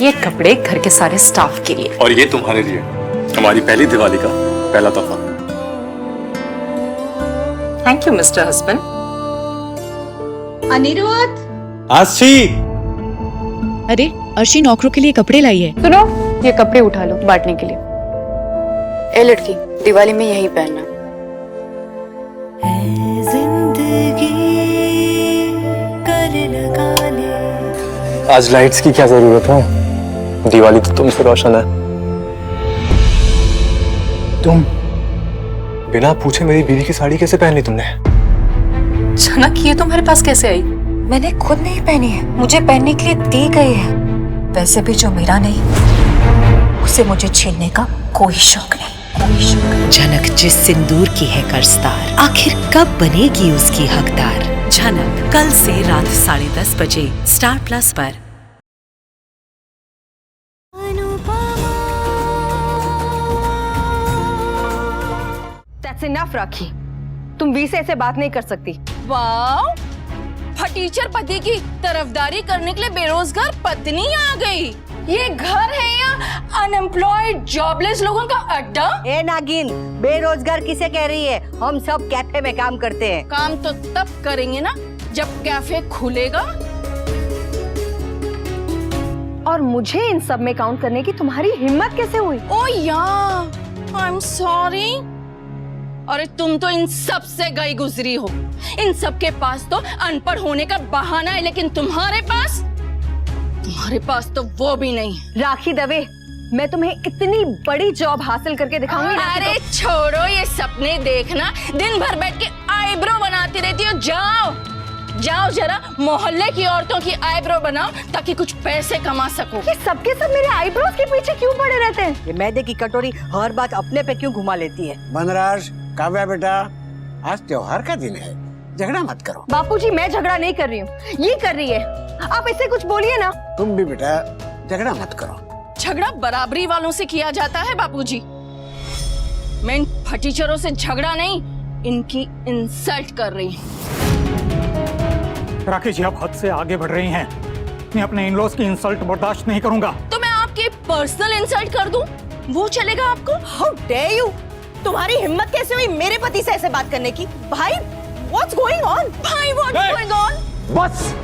ये कपड़े घर के सारे स्टाफ के लिए। और ये तुम्हारे लिए, हमारी पहली दिवाली का पहला तोहफा। Thank you mister husband. Anirudh. Aashi. अरे अर्शी नौकरों के लिए कपड़े लाई है। सुनो, ये कपड़े उठा लो बांटने के लिए। ए लड़की, दिवाली में यही पहनना। आज लाइट्स की क्या जरूरत है, दिवाली तो तुमसे रोशन है। तुम बिना पूछे मेरी बीवी की साड़ी कैसे पहन ली तुमने? जनक, ये तुम्हारे पास कैसे आई? मैंने खुद नहीं पहनी है, मुझे पहनने के लिए दी गई है। वैसे भी जो मेरा नहीं, उसे मुझे छीनने का कोई शौक नहीं। झनक जिस सिंदूर की है कर्जदार, आखिर कब बनेगी उसकी हकदार। झनक कल से रात 10:30 बजे स्टार प्लस पर। That's enough, राखी। तुम वी से ऐसे बात नहीं कर सकती। वाओ, फटीचर पति की तरफदारी करने के लिए बेरोजगार पत्नी आ गई। ये घर है या अनएम्प्लॉयड जॉबलेस लोगों का अड्डा? ए नागिन, बेरोजगार किसे कह रही है? हम सब कैफे में काम करते हैं। काम तो तब करेंगे ना जब कैफे खुलेगा। और मुझे इन सब में काउंट करने की तुम्हारी हिम्मत कैसे हुई? ओ यार, आई एम सॉरी। अरे तुम तो इन सब से गई गुजरी हो। इन सब के पास तो अनपढ़ होने का बहाना है, लेकिन तुम्हारे पास तो वो भी नहीं। राखी दवे, मैं तुम्हें इतनी बड़ी जॉब हासिल करके दिखाऊंगी ना। अरे छोड़ो ये सपने देखना, दिन भर बैठ के आईब्रो बनाती रहती हो। जाओ जरा मोहल्ले की औरतों की आईब्रो बनाओ ताकि कुछ पैसे कमा सको। ये सबके सब मेरे आईब्रोज के पीछे क्यों पड़े रहते हैं? ये मैदे की कटोरी हर बात अपने पे क्यों घुमा लेती है? बनराज, काव्या बेटा, आज त्योहार का दिन है, झगड़ा मत करो। बापूजी, मैं झगड़ा नहीं कर रही हूँ, ये कर रही है। आप इससे कुछ बोलिए ना। तुम भी बेटा झगड़ा मत करो। झगड़ा बराबरी वालों से किया जाता है बापूजी। मैं इन फटीचरों से झगड़ा नहीं, इनकी इंसल्ट कर रही हूँ। राखी जी, आप हद से आगे बढ़ रही हैं। मैं अपने इन-लॉज की इंसल्ट बर्दाश्त नहीं करूंगा। तो मैं आपकी पर्सनल इंसल्ट कर दूं? वो चलेगा आपको? How dare you! तुम्हारी हिम्मत कैसे हुई मेरे पति से ऐसे बात करने की? भाई, व्हाट्स गोइंग ऑन? भाई, व्हाट्स गोइंग ऑन? बस,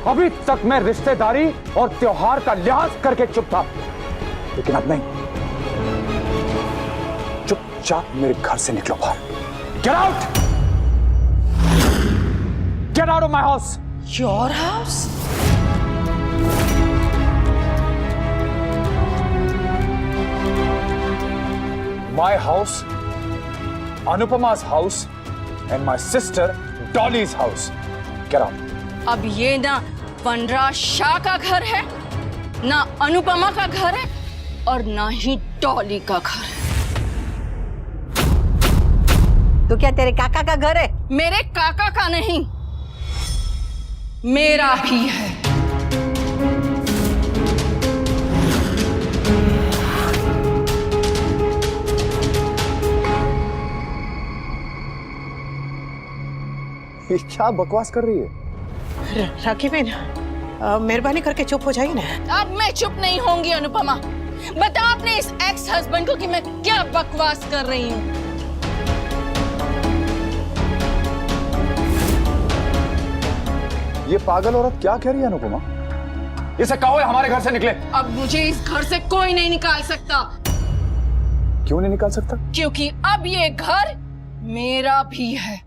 अभी तक मैं रिश्तेदारी और त्योहार का लिहाज करके चुप था, लेकिन अब नहीं। चुपचाप मेरे घर से निकलो बाहर। Get out! Get out of my house! Your house? My house, Anupama's house, and my sister Dolly's house. Get out. अब ये ना वनराज शाह का घर है, ना अनुपमा का घर है, और ना ही डॉली का घर है। तो क्या तेरे काका का घर है? मेरे काका का नहीं, मेरा भी है। ये क्या बकवास कर रही है? राखी बहन, मेहरबानी करके चुप हो जाइए ना। अब मैं चुप नहीं होंगी अनुपमा। बता अपने इस एक्स हस्बैंड को कि मैं क्या बकवास कर रही हूँ। ये पागल औरत क्या कह रही है अनुपमा? इसे कहो हमारे घर से निकले। अब मुझे इस घर से कोई नहीं निकाल सकता। क्यों नहीं निकाल सकता? क्योंकि अब ये घर मेरा भी है।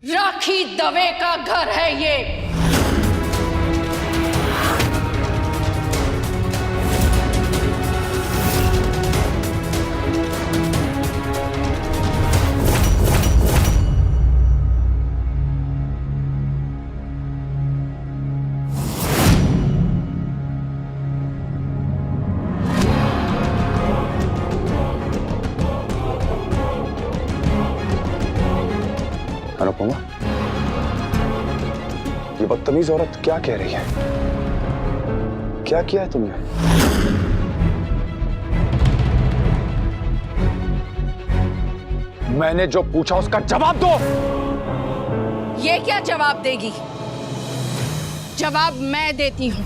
राखी दवे का घर है ये। अनुपमा, ये बदतमीज औरत क्या कह रही है? क्या किया है तुमने? मैंने जो पूछा उसका जवाब दो। ये क्या जवाब देगी? जवाब मैं देती हूं।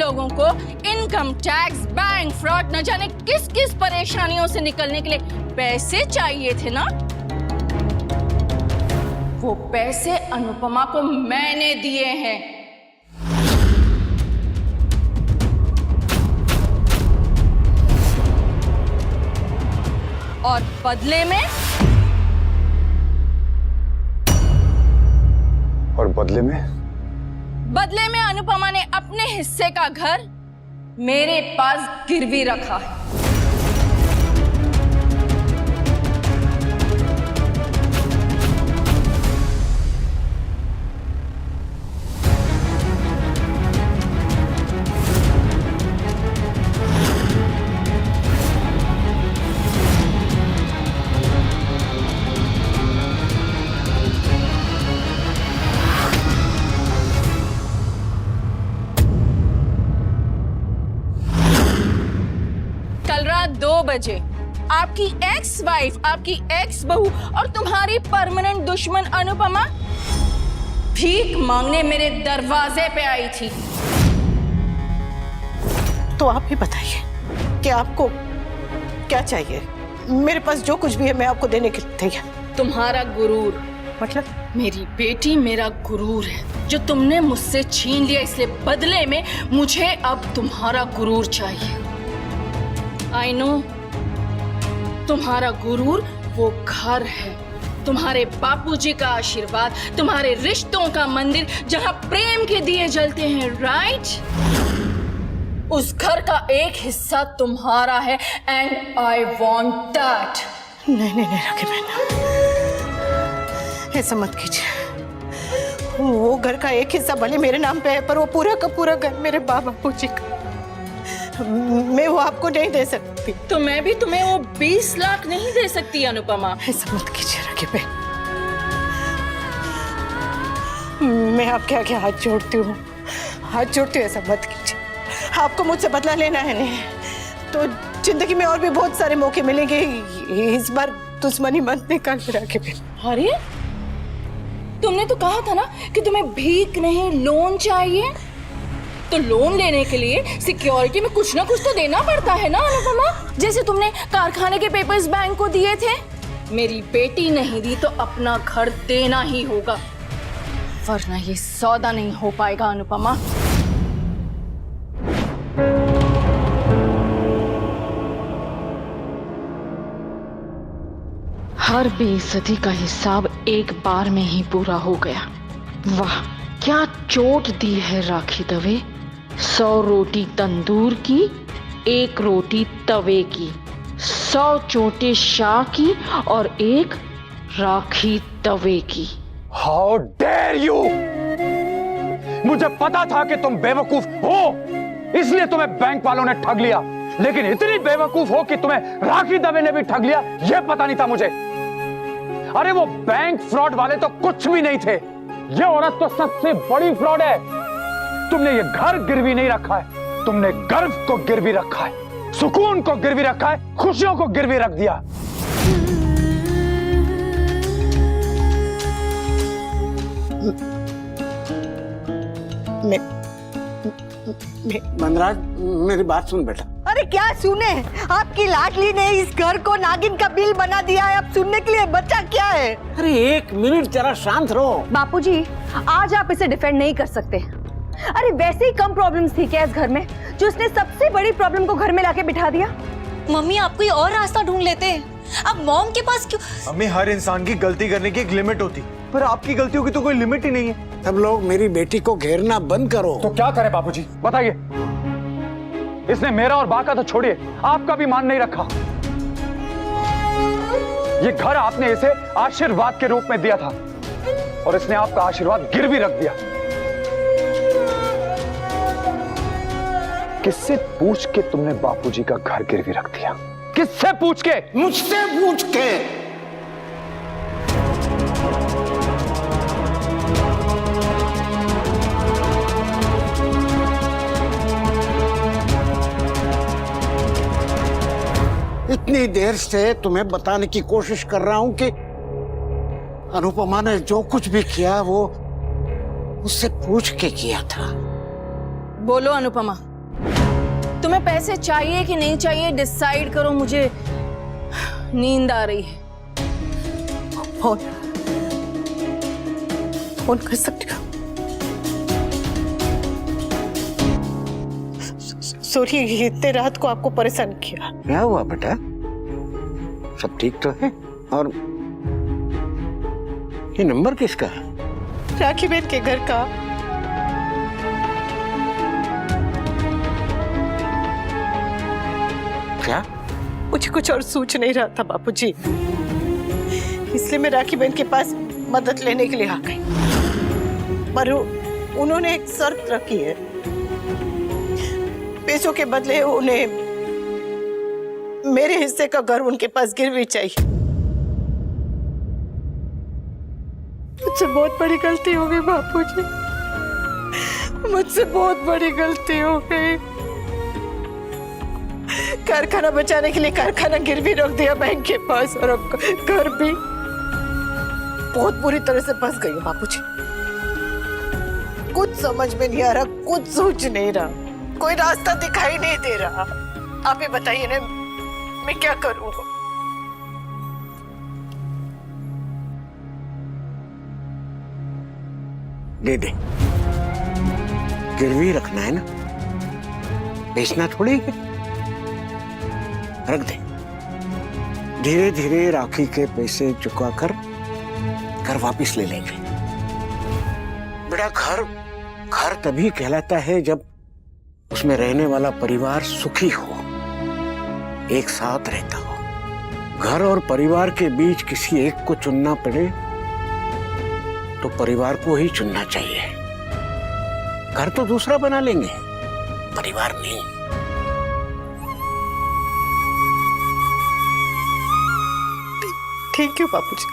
लोगों को इनकम टैक्स, बैंक फ्रॉड, न जाने किस किस परेशानियों से निकलने के लिए पैसे चाहिए थे ना, वो पैसे अनुपमा को मैंने दिए हैं। और बदले में बदले में अनुपमा ने अपने हिस्से का घर मेरे पास गिरवी रखा है। कल रात 2 बजे आपकी एक्स वाइफ, आपकी एक्स बहू और तुम्हारी परमानेंट दुश्मन अनुपमा भीख मांगने मेरे दरवाजे पे आई थी। तो आप ही बताइए कि आपको क्या चाहिए? मेरे पास जो कुछ भी है मैं आपको देने के लिए तैयार। तुम्हारा गुरूर, मतलब? मेरी बेटी मेरा गुरूर है जो तुमने मुझसे छीन लिया, इसलिए बदले में मुझे अब तुम्हारा गुरूर चाहिए। आई नो, तुम्हारा गुरूर वो घर है, तुम्हारे बापूजी का आशीर्वाद, तुम्हारे रिश्तों का मंदिर जहां प्रेम के दिए जलते हैं, राइट? उस घर का एक हिस्सा तुम्हारा है एंड आई वांट दैट। नहीं राखी बहन, ऐसा मत कीजिए। वो घर का एक हिस्सा भले मेरे नाम पे है, पर वो पूरा का पूरा घर मेरे बापूजी का। मैं वो आपको नहीं दे सकती। तो मैं भी तुम्हें वो 20 लाख नहीं दे सकती अनुपमा। ऐसा मत कीजिए राखी बहन, मैं आपके आगे हाथ जोड़ती हूँ, ऐसा मत कीजिए। आपको मुझसे बदला लेना है नहीं तो जिंदगी में और भी बहुत सारे मौके मिलेंगे। इस बार दुश्मनी मत निकाल राखी बहन। अरे तुमने तो कहा था ना कि तुम्हें भीख नहीं लोन चाहिए, तो लोन लेने के लिए सिक्योरिटी में कुछ ना कुछ तो देना पड़ता है ना अनुपमा। जैसे तुमने कारखाने के पेपर्स बैंक को दिए थे, मेरी बेटी नहीं दी तो अपना घर देना ही होगा, वरना ये सौदा नहीं हो पाएगा अनुपमा। हर बेइज्जती का हिसाब एक बार में ही पूरा हो गया। वाह क्या चोट दी है राखी दवे। 100 रोटी तंदूर की, 1 रोटी तवे की, 100 चोटें शाह की और 1 राखी तवे की। How dare you! मुझे पता था कि तुम बेवकूफ हो, इसलिए तुम्हें बैंक वालों ने ठग लिया, लेकिन इतनी बेवकूफ हो कि तुम्हें राखी दवे ने भी ठग लिया, यह पता नहीं था मुझे। अरे वो बैंक फ्रॉड वाले तो कुछ भी नहीं थे, ये औरत तो सबसे बड़ी फ्रॉड है। तुमने ये घर गिरवी नहीं रखा है, तुमने गर्व को गिरवी रखा है, सुकून को गिरवी रखा है, खुशियों को गिरवी रख दिया। मनराज मेरी बात सुन बेटा। अरे क्या सुने, आपकी लाडली ने इस घर को नागिन का बिल बना दिया है। अब सुनने के लिए बच्चा क्या है? अरे 1 मिनट जरा शांत रहो। बापूजी, आज आप इसे डिफेंड नहीं कर सकते। अरे वैसे ही कम प्रॉब्लम्स थी क्या इस घर में, जो इसने सबसे बड़ी प्रॉब्लम को घर में लाके बिठा दिया? मम्मी आप कोई और रास्ता ढूंढ लेते। अब मॉम के पास क्यों? मम्मी हर इंसान की गलती करने की एक लिमिट होती, पर आपकी गलतियों की तो कोई लिमिट ही नहीं है। सब लोग मेरी बेटी को घेरना बंद करो। तो क्या करें बापूजी, बताइए। इसने मेरा और बा का तो छोड़िए, आपका भी मान नहीं रखा। ये घर आपने इसे आशीर्वाद के रूप में दिया था और इसने आपका आशीर्वाद गिरवी रख दिया। किससे पूछ के तुमने बापूजी का घर गिरवी रख दिया? किससे पूछ के? मुझसे पूछ के। इतनी देर से तुम्हें बताने की कोशिश कर रहा हूं कि अनुपमा ने जो कुछ भी किया वो उससे पूछ के किया था। बोलो अनुपमा, तुम्हें पैसे चाहिए कि नहीं चाहिए डिसाइड करो, मुझे नींद आ रही है। फोन फोन कर सकती हो? सॉरी, इतने रात को आपको परेशान किया। क्या हुआ बेटा? सब ठीक तो है? और ये नंबर किसका है? राखी बहन के घर का। क्या? मुझे कुछ और सूझ नहीं रहा था बापूजी, इसलिए मैं राखी बहन के पास मदद लेने के लिए आ गई। पर उन्होंने एक शर्त रखी है, पैसों के बदले उन्हें मेरे हिस्से का घर उनके पास गिरवी चाहिए। मुझसे बहुत बड़ी गलती हो गई बापूजी, मुझसे बहुत बड़ी गलती हो गई। कारखाना बचाने के लिए कारखाना गिरवी रख दिया बैंक के पास, और अब घर भी बहुत बुरी तरह से फंस गई हूँ बापूजी। कुछ समझ में नहीं आ रहा, कुछ सूझ नहीं रहा, कोई रास्ता दिखाई नहीं दे रहा। आप ही बताइए ना, मैं क्या करूँ? दे दे, गिरवी रखना है ना, बेचना थोड़ी है। रख दे, धीरे धीरे राखी के पैसे चुकाकर घर वापस ले लेंगे। बेटा, घर तभी कहलाता है जब उसमें रहने वाला परिवार सुखी हो, एक साथ रहता हो। घर और परिवार के बीच किसी एक को चुनना पड़े तो परिवार को ही चुनना चाहिए। घर तो दूसरा बना लेंगे, परिवार नहीं। Thank you Bapuji.